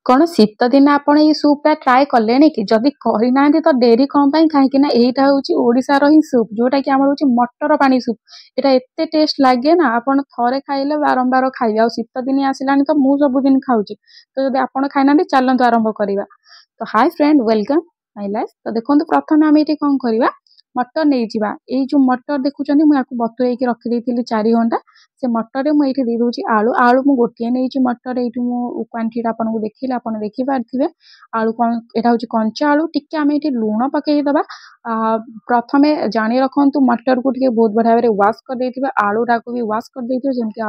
कौन शीत दिन आपण ये सूपटा ट्राए कले कि जदि करना तो डेरी कौन कहीं यहीटा हूँ ओडिशार ही सूप जोटा कि आमर हूँ मटर पानी सूप। एटा एते टेस्ट लगे ना आपण थरे खाइले बारंबार खाइबे। आ शीत दिन आसिलानी तो मु सबुदिन खाऊची तो जदि आपण खाइना चलतु आरंभ करवा। तो hi friend welcome my life. तो देखो प्रथम आम ये कौन करवा मटर नहीं जावा ये जो मटर देखुं मुझे बतुरे रखी 4 घंटा से मटर मुझे दे दूसरी आलू आलू मुझे गोटे नहीं मटर ये क्वांटिटी आपको देखिले आप देखिपारे आलू यहाँ हूँ कंचा आलू टी आम ये लुण पकईदबा। प्रथमे जानी रखु मटर को टे बहुत बढ़िया भाव वाश कर देथिबा आलूटा को भी वाश कर देथिबा जेमती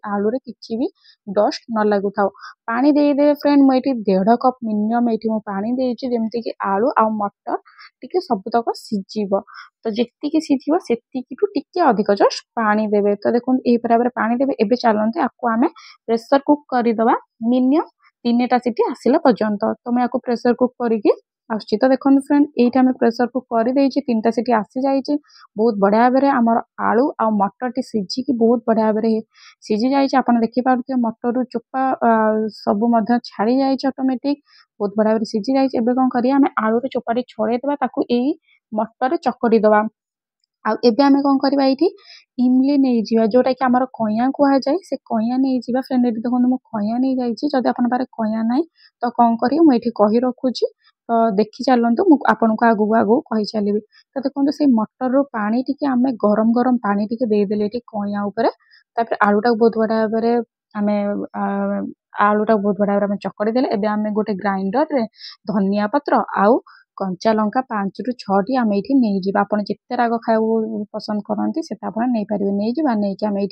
आलू किसी भी डस्ट न लगु था। पानी देदेवे फ्रेंड मुझे 1.5 कप मिनिमम ये पानी देछि जेमती कि आलू आ मटर टिके सबुतक सीझिबो। तो जेतिकी सीझिबो सेतिकीटू टिके अधिक जस्ट पानी देवे। तो देखो यही भाव पानी देवे। एबे चलते आपको आम प्रेशर कुक करदबा मिनिमम 3टा सीटी आसिला पर्यंत। तो मैं आपको प्रेशर कुक करके आसुची। तो देखो फ्रेंड ये आम प्रेशर कुक कर 3टा सीटी आसी जाइए बहुत बढ़िया भाव आमर आलू आ मटर टी सीझिकी बहुत बढ़िया भाव सीझी जाइए। आप देखिपे मटर चोपा सब छाड़ी जाए ऑटोमेटिक बहुत बढ़िया भाव सीझी जाइए। एबे कौन करिया आम आलू चोपा छड़ेदबा ताकू यही मटर चकड़ी दबा। आबे आम कौन करवा ये इमली नहीं जावा जोटा कि आम कइया कहुए से कइया नहीं जावा। फ्रेंड ये देखो मुझे कइया नहीं जाइए जदि आप कइया ना तो कौन करी मुझे कही रखुची तो देखी चलतु मुझे आपन को आगू आगू कही चलि। तो देखो से मटर रू पानी टी आम गरम गरम पानी टी देदेले कइया उपर आलूटा बहुत बढ़िया भाव आम आलूटा बहुत बढ़िया भाव चकड़ी देले। एबे आम गोटे ग्राइंडर रे धनिया पत्र आउ कंचा लंका 5 ରୁ 6टी आम ये नहीं जावा। आप जिते राग खाया पसंद करती से नहीं पारे नहीं जावा नहीं कि आम ये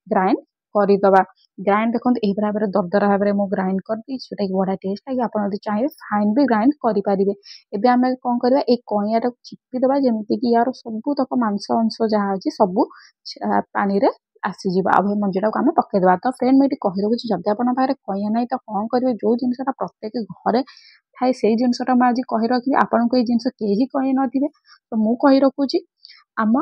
ग्राइंड करदबा। ग्राइंड देखो यही भाव में दरदरा भाव में मुझे ग्राइंड कर दी जोटा कि बढ़िया टेस्ट लगे। आप चाहिए फाइन भी ग्राइंड करेंगे। एबे आम कौन करवा एक कइया चिपीदबा जमीती कि यार सबूतक मांस अंश जहाँ अच्छी सबू पानी रे आसीजा आ मंजीटा को आम पकईदबा। तो फ्रेंड मुझे कही रखुच्छी जब आप कइया ना तो कौन करेंगे जो जिनसा प्रत्येक घरे थाए से जिनसटा मुझे आज कही रखी आपन को ये जिनस कहीं कही नथिबे। तो मु कही रखुची आम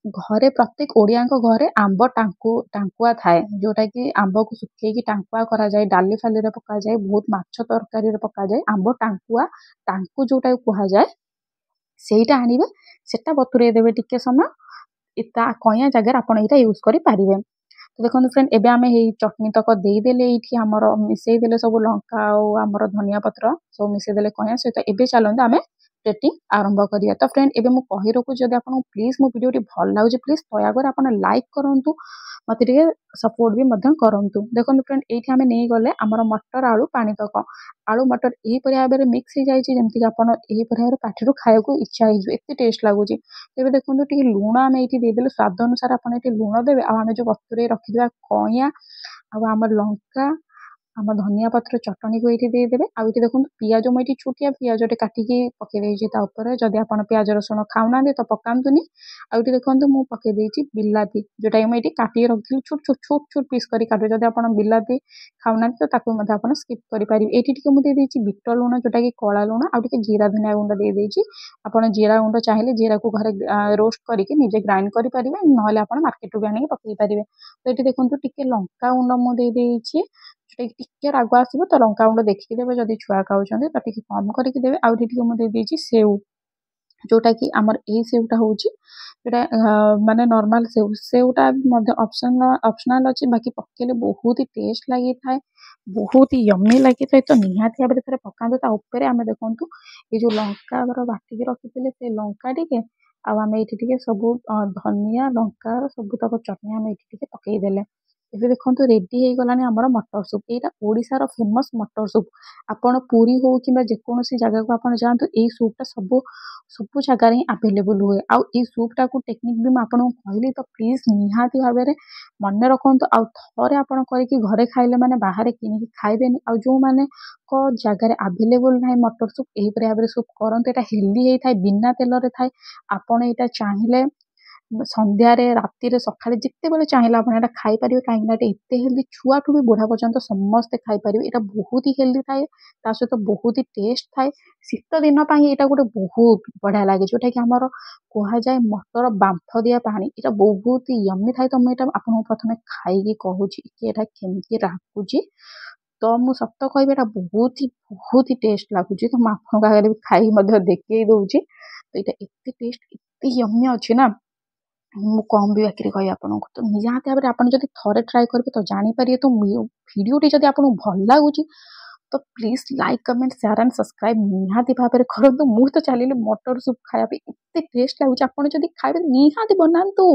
घरे प्रत्येक ओडिया घरे आंब टांकुआ थाए जोटा कि आंब को सुखेकी टांकुआ करा जाए डाली फाली रे पका जाए बहुत माछ तरकारी रे पका जाए आंब टांकुआ टांकु जोटा कहा जाए सेटा आनिबे सेटा बतुरे देबे टिके समय कइया जगह आप यूज करि पारिबे। तो देखो फ्रेंड एबे आम ये चटनी तक देदेले ये आमर मिसईदेले सब लंका आमर धनिया पत्र सब मिसईदेले कइया सहित। एबे चलते आम रेटिंग आरंभ करिया। तो फ्रेंड एबे मु कहि रखु जदि आपन प्लीज मो वीडियो भल लागुची प्लीज दयाकर आप लाइक करंतु मते टिके सपोर्ट भी मध्यम करंतु। देखो फ्रेंड ये आम नहीं गले आमर मटर आलू पानी तक आलू मटर यही भाव में मिक्स हो जाए जमीक आप भाव पाठी खाया इच्छा होते टेस्ट लगुच। तेज देखो लुण आम ये देदेले स्वाद अनुसार आप लुण देवे आम जो बतुरे रखिदा कइया आम लंका आम धनिया पत्र चटनी को ये देदेवे। आउ ये देखो पियाज मुझे छुटिया पियाजटे काटिकी पकई जदि आप पियाज रसुण खाऊना तो पकातुनि। आउ ये देखो मुझे पकई बिलाती जोटा मुझे काटिक रखी छोट छोट छोट छोट पीस कर काटो जदि आप बिलाती खाऊना तो आप स्किप करेंगे। ये मुझे बिट लुण जोटा कि कला लुण आउ जीरा धनिया गुंड देदेछि आप जीरा गुंड चाहिए जीरा को घरे रोस्ट करके निजे ग्राइंड करेंगे ना आप मार्केट भी आने पकई पारे। तो ये देखो टिके लंका गुंड मुझे जोटा कि टिके राग आसो तो लंका गुंड देखिकी देवे जदि छुआ खाऊँ तो टिके कम करके देवे। आउ मुझे देदेछि सेव जोटा कि आमर यही सेवटा हूँ जोटा माने नॉर्मल सेवटा ऑप्शनल अच्छी बाकी पकेले बहुत ही टेस्ट लगी था बहुत ही यम्मी लगी था। तो निहाती भाव थे पकातु आम देखु ये जो लंका बाटिकी रखी से लंका टिके आम ये सब धनिया लंका सबूतक चटनी आम ये पकईदे। ଏବେ ଦେଖନ୍ତୁ ରେଡି ହେଇଗଲାଣି ଆମର ମଟର ସୁପ୍। ଏଇଟା ଓଡ଼ିଶାର ଫେମସ୍ ମଟର ସୁପ୍। ଆପଣ ପୁରୀ ହଉ କିମ୍ବା ଯେକୌଣସି ଜାଗାକୁ ଆପଣ ଯାଆନ୍ତୁ ଏଇ ସୁପ୍ଟା ସବୁ ଜାଗାରେ ହିଁ ଆଭେଲେବୁଲ୍ ହୁଏ। ଆଉ ଏଇ ସୁପ୍ଟାକୁ ଟେକ୍ନିକ୍ ବି ମୁଁ ଆପଣଙ୍କୁ କହିଲି ତ ପ୍ଲିଜ୍ ନିହାତି ଭାବରେ ମନେ ରଖନ୍ତୁ ଆଉ ଥରେ ଆପଣ କରିକି ଘରେ ଖାଇଲେ ମାନେ ବାହାରେ କିଣିକି ଖାଇବେନି। ଆଉ ଯେଉଁମାନଙ୍କ ଜାଗାରେ ଆଭେଲେବୁଲ୍ ନାହିଁ ମଟର ସୁପ୍ ଏହିପରି ଭାବରେ ସୁପ୍ କରନ୍ତୁ। ଏଇଟା ହେଲ୍ଦି ହେଇଥାଏ ବିନା ତେଲରେ ଥାଏ। ଆପଣ ଏଇଟା ଚାହିଁଲେ ସନ୍ଧ୍ୟାରେ ରାତିରେ ସକାଳେ ଯେତେବେଳେ ଚାହିଁଲେ ଆପଣ ଏଇଟା ଖାଇପାରିବେ କାହିଁକି ନା ଏତେ ହେଲ୍ଦି ଛୁଆଠୁ ବି ବୁଢ଼ା ପର୍ଯ୍ୟନ୍ତ ସମସ୍ତେ ଖାଇପାରିବେ। ଏଇଟା ବହୁତ ହି ହେଲ୍ଦି ଥାଏ ତା ସହିତ ବହୁତ ହି ଟେଷ୍ଟ ଥାଏ। ଶୀତ ଦିନ ପାଇଁ ଏଇଟା ଗୋଟେ ବହୁତ ବଢ଼ିଆ ଲାଗେ ଯୋଉଟା କି ଆମର କୁହାଯାଏ ମଟର ବାମ୍ଫ ଦିଆ ପାଣି। ଏଇଟା ବହୁତ ହି ୟମ୍ମି ଥାଏ। ତ ମୁଁ ଏଇଟା ଆପଣଙ୍କୁ ପ୍ରଥମେ ଖାଇକି କହୁଛି କି ଏଇଟା କେମିତି ଲାଗୁଛି। ତ ମୁଁ ସତ କହିବି ଏଇଟା ବହୁତ ହି ଟେଷ୍ଟ ଲାଗୁଛି। ତ ମୁଁ ଆପଣଙ୍କ ଆଗରେ ବି ଖାଇ ମଧ୍ୟ ଦେଖେଇ ଦଉଛି। ତ ଏଇଟା ଏତେ ଟେଷ୍ଟ ଏତେ ୟମ୍ମି ଅଛି ନା, ମୁଁ କମ୍ ବି ବାକିରେ କହିବି ଆପଣଙ୍କୁ। ତ ନିହାତି ଭାବରେ ଆପଣ ଯଦି ଥରେ ଟ୍ରାଏ କରିବେ ତ ଜାଣିପାରିବେ। ତ ଭିଡ଼ିଓଟି ଯଦି ଆପଣଙ୍କୁ ଭଲ ଲାଗୁଛି ତ please like comment share and subscribe ନିହାତି ଭାବରେ କରନ୍ତୁ। ମୁଁ ତ ଚାଲିଲି ମଟର ସୁପ୍ ଖାଇବା ପାଇଁ, ଏତେ ଟେଷ୍ଟ ଲାଗୁଛି। ଆପଣ ଯଦି ଖାଇବେ ନିହାତି ବନାନ୍ତୁ।